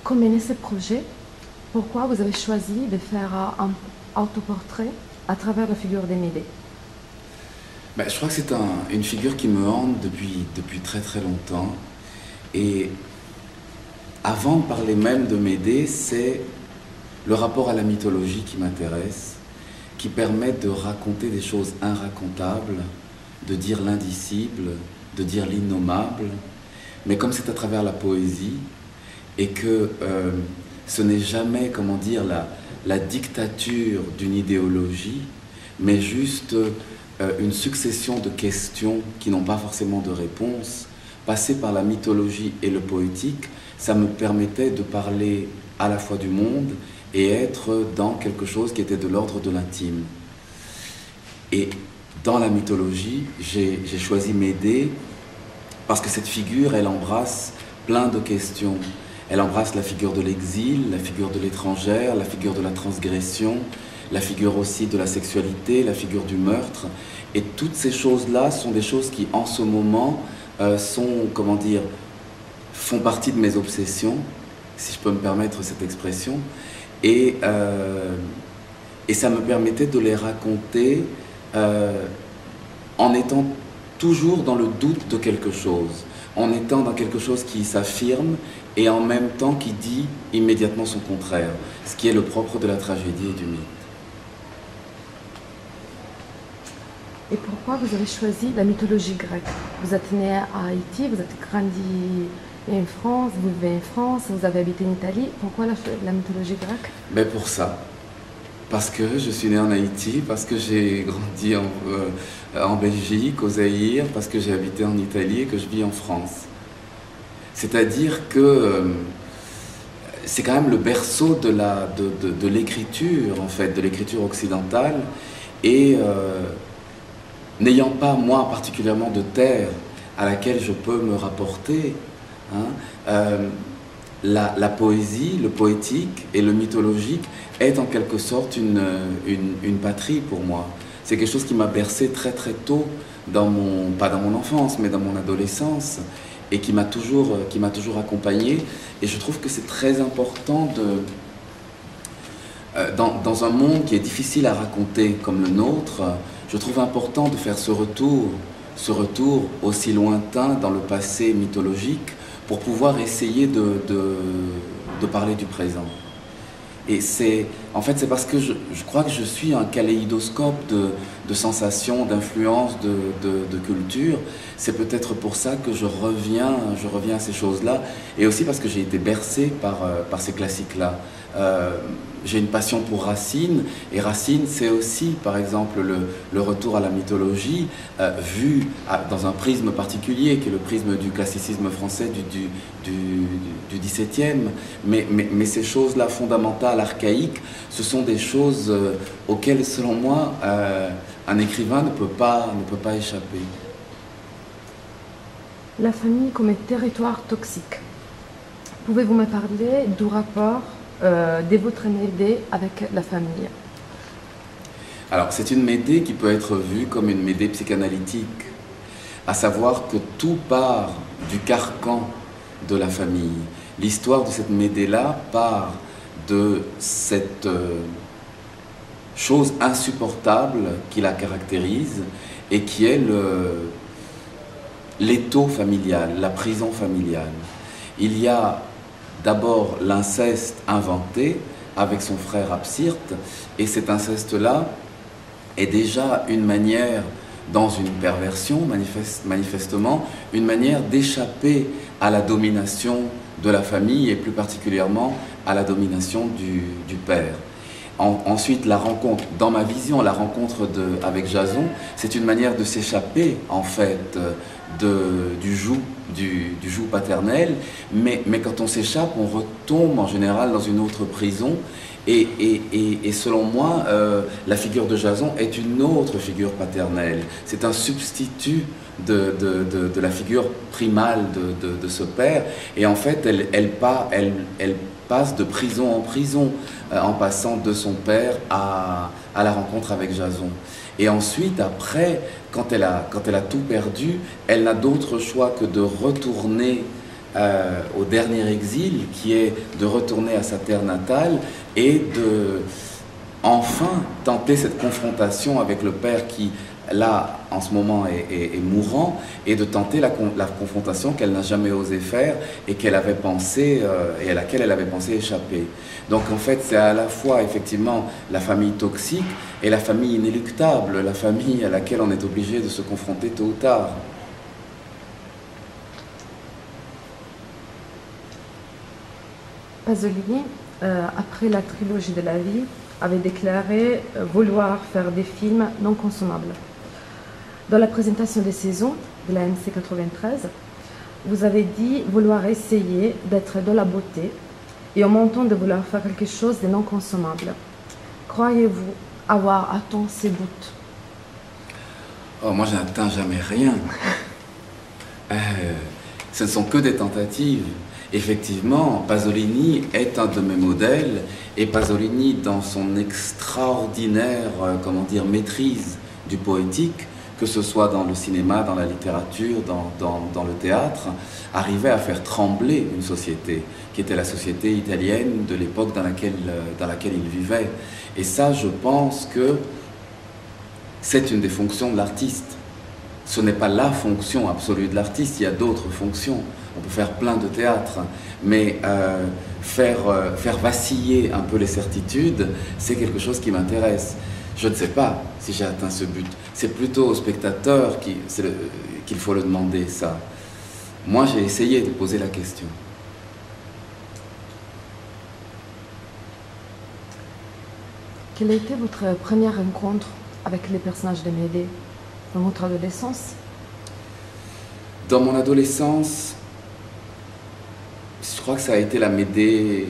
comme est né ce projet, pourquoi vous avez choisi de faire un autoportrait à travers la figure d'Amédée? Je crois que c'est une figure qui me hante depuis très très longtemps. Et avant de parler même de Médée, c'est le rapport à la mythologie qui m'intéresse, qui permet de raconter des choses irracontables, de dire l'indicible, de dire l'innommable. Mais comme c'est à travers la poésie, et que ce n'est jamais, comment dire, la dictature d'une idéologie, mais juste une succession de questions qui n'ont pas forcément de réponse, passer par la mythologie et le poétique, ça me permettait de parler à la fois du monde et être dans quelque chose qui était de l'ordre de l'intime. Et dans la mythologie, j'ai choisi Médée parce que cette figure, elle embrasse plein de questions. Elle embrasse la figure de l'exil, la figure de l'étrangère, la figure de la transgression, la figure aussi de la sexualité, la figure du meurtre. Et toutes ces choses-là sont des choses qui, en ce moment, sont, comment dire, font partie de mes obsessions, si je peux me permettre cette expression. Et ça me permettait de les raconter en étant toujours dans le doute de quelque chose, en étant dans quelque chose qui s'affirme et en même temps qui dit immédiatement son contraire, ce qui est le propre de la tragédie et du mythe. Et pourquoi vous avez choisi la mythologie grecque? Vous êtes né à Haïti, vous êtes grandi en France, vous vivez en France, vous avez habité en Italie. Pourquoi la mythologie grecque? Pour ça. Parce que je suis né en Haïti, parce que j'ai grandi en Belgique, au Zaïre, parce que j'ai habité en Italie et que je vis en France. C'est-à-dire que c'est quand même le berceau de l'écriture, en fait, de l'écriture occidentale. Et n'ayant pas, moi, particulièrement de terre à laquelle je peux me rapporter, la poésie, le poétique et le mythologique est en quelque sorte une patrie pour moi. C'est quelque chose qui m'a bercé très très tôt, pas dans mon enfance, mais dans mon adolescence, et qui m'a toujours accompagné. Et je trouve que c'est très important dans un monde qui est difficile à raconter comme le nôtre, je trouve important de faire ce retour aussi lointain dans le passé mythologique pour pouvoir essayer de parler du présent. Et en fait, c'est parce que je crois que je suis un kaléidoscope de sensations, d'influences, de culture. C'est peut-être pour ça que je reviens à ces choses-là. Et aussi parce que j'ai été bercé par ces classiques-là. J'ai une passion pour Racine, et Racine, c'est aussi, par exemple, le retour à la mythologie, vu dans un prisme particulier, qui est le prisme du classicisme français du XVIIe. Mais ces choses-là fondamentales, archaïques, ce sont des choses auxquelles, selon moi, un écrivain ne peut pas échapper. La famille comme territoire toxique. Pouvez-vous me parler du rapport de votre Médée avec la famille? Alors, c'est une Médée qui peut être vue comme une Médée psychanalytique, à savoir que tout part du carcan de la famille. L'histoire de cette Médée-là part de cette chose insupportable qui la caractérise et qui est l'étau familial, la prison familiale. Il y a d'abord l'inceste inventé avec son frère Absyrte, et cet inceste-là est déjà une manière, dans une perversion manifestement, une manière d'échapper à la domination de la famille et plus particulièrement à la domination du père. Ensuite, la rencontre, dans ma vision, la rencontre avec Jason, c'est une manière de s'échapper en fait du joug paternel, mais quand on s'échappe, on retombe en général dans une autre prison. Et selon moi, la figure de Jason est une autre figure paternelle. C'est un substitut de la figure primale de ce père. Et en fait, elle passe de prison en prison, en passant de son père à la rencontre avec Jason. Et ensuite, après, quand elle a tout perdu, elle n'a d'autre choix que de retourner au dernier exil, qui est de retourner à sa terre natale et de enfin tenter cette confrontation avec le père qui, là, en ce moment, est mourant, et de tenter la confrontation qu'elle n'a jamais osé faire et qu'elle avait pensé, et à laquelle elle avait pensé échapper. Donc en fait, c'est à la fois effectivement la famille toxique et la famille inéluctable, la famille à laquelle on est obligé de se confronter tôt ou tard. Pasolini, après la trilogie de la vie, avait déclaré vouloir faire des films non consommables. Dans la présentation des saisons de la MC 93, vous avez dit vouloir essayer d'être dans la beauté et en montant de vouloir faire quelque chose de non consommable. Croyez-vous avoir atteint ces buts? Oh, moi, je n'atteins jamais rien. Ce ne sont que des tentatives. Effectivement, Pasolini est un de mes modèles, et Pasolini, dans son extraordinaire, maîtrise du poétique, que ce soit dans le cinéma, dans la littérature, dans le théâtre, arrivait à faire trembler une société, qui était la société italienne de l'époque dans laquelle il vivait. Et ça, je pense que c'est une des fonctions de l'artiste. Ce n'est pas la fonction absolue de l'artiste, il y a d'autres fonctions. On peut faire plein de théâtre, mais faire vaciller un peu les certitudes, c'est quelque chose qui m'intéresse. Je ne sais pas si j'ai atteint ce but. C'est plutôt au spectateur qu'il faut le demander, ça. Moi, j'ai essayé de poser la question. Quelle a été votre première rencontre avec les personnages de Médée dans votre adolescence? Dans mon adolescence, je crois que ça a été la Médée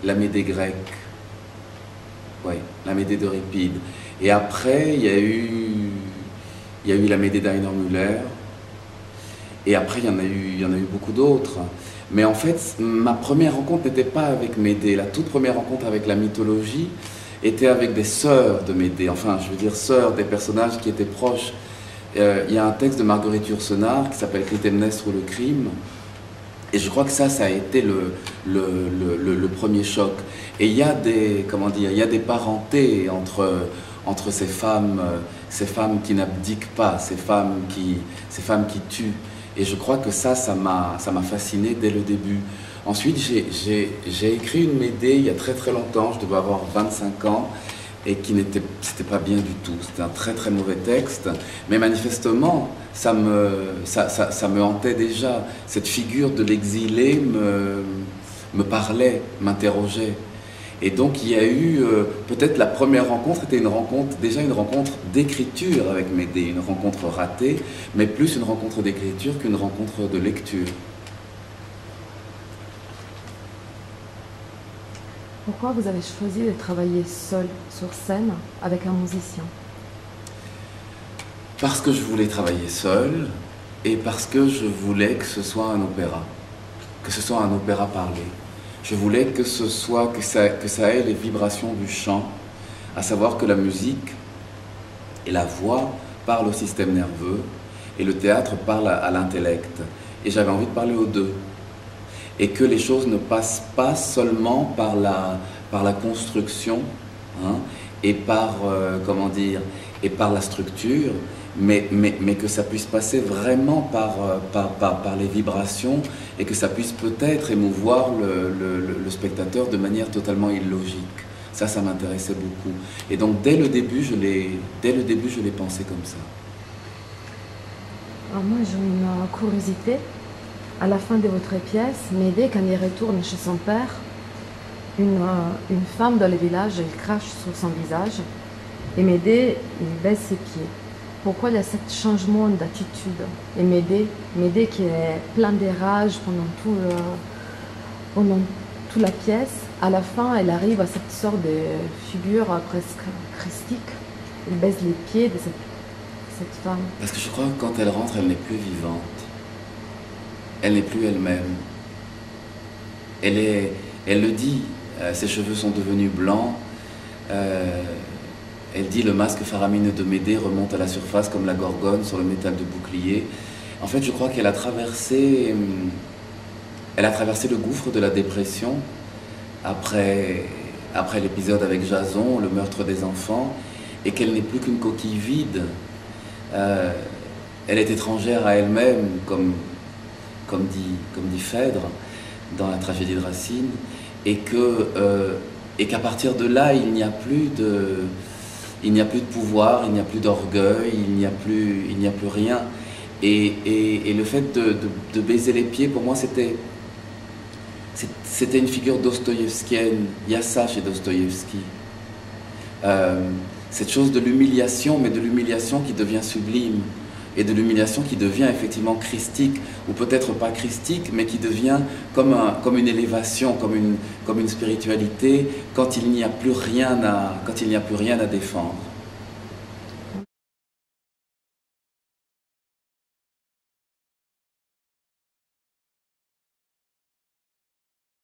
grecque. Oui, la Médée d'Euripide. Et après, il y a eu la Médée d'Heiner Müller. Et après, il y en a eu beaucoup d'autres. Mais en fait, ma première rencontre n'était pas avec Médée. La toute première rencontre avec la mythologie était avec des sœurs de Médée. Enfin, je veux dire sœurs, des personnages qui étaient proches. Il y a un texte de Marguerite Yourcenar qui s'appelle Clytemnestre ou le crime. Et je crois que ça a été le premier choc. Et il y a des parentés entre ces femmes qui n'abdiquent pas, ces femmes qui tuent. Et je crois que ça m'a fasciné dès le début. Ensuite, j'ai écrit une Médée il y a très très longtemps, je devais avoir 25 ans, et c'était pas bien du tout. C'était un très très mauvais texte, mais manifestement, ça me hantait déjà. Cette figure de l'exilé me parlait, m'interrogeait. Et donc il y a eu, peut-être la première rencontre était une rencontre d'écriture avec Médée, une rencontre ratée, mais plus une rencontre d'écriture qu'une rencontre de lecture. Pourquoi vous avez choisi de travailler seul sur scène avec un musicien? Parce que je voulais travailler seul et parce que je voulais que ce soit un opéra, parlé. Je voulais que ça ait les vibrations du chant, à savoir que la musique et la voix parlent au système nerveux et le théâtre parle à l'intellect. Et j'avais envie de parler aux deux. Et que les choses ne passent pas seulement par la construction, hein, et par la structure, mais que ça puisse passer vraiment par les vibrations et que ça puisse peut-être émouvoir le spectateur de manière totalement illogique. Ça m'intéressait beaucoup. Et donc dès le début, je l'ai pensé comme ça. Alors moi, j'ai une curiosité. À la fin de votre pièce, Médée, quand il retourne chez son père, une femme dans le village, elle crache sur son visage et Médée, il baisse ses pieds. Pourquoi il y a ce changement d'attitude? Et Médée qui est plein de rage pendant toute la pièce, à la fin, elle arrive à cette sorte de figure presque christique. Elle baisse les pieds de cette femme. Parce que je crois que quand elle rentre, elle n'est plus vivante. Elle n'est plus elle-même. Elle le dit, ses cheveux sont devenus blancs. Elle dit le masque faramineux de Médée remonte à la surface comme la gorgone sur le métal de bouclier. En fait, je crois qu'elle a traversé elle a traversé le gouffre de la dépression après l'épisode avec Jason, le meurtre des enfants, et qu'elle n'est plus qu'une coquille vide. Elle est étrangère à elle-même, comme dit Phèdre dans la tragédie de Racine, et qu'à partir de là, il n'y a plus de pouvoir, il n'y a plus d'orgueil, il n'y a plus rien. Et le fait de baiser les pieds, pour moi, c'était une figure dostoïevskienne. Il y a ça chez Dostoïevski. Cette chose de l'humiliation, mais de l'humiliation qui devient sublime, et de l'humiliation qui devient effectivement christique, ou peut-être pas christique, mais qui devient comme une élévation, comme une spiritualité, quand il n'y a plus rien à défendre.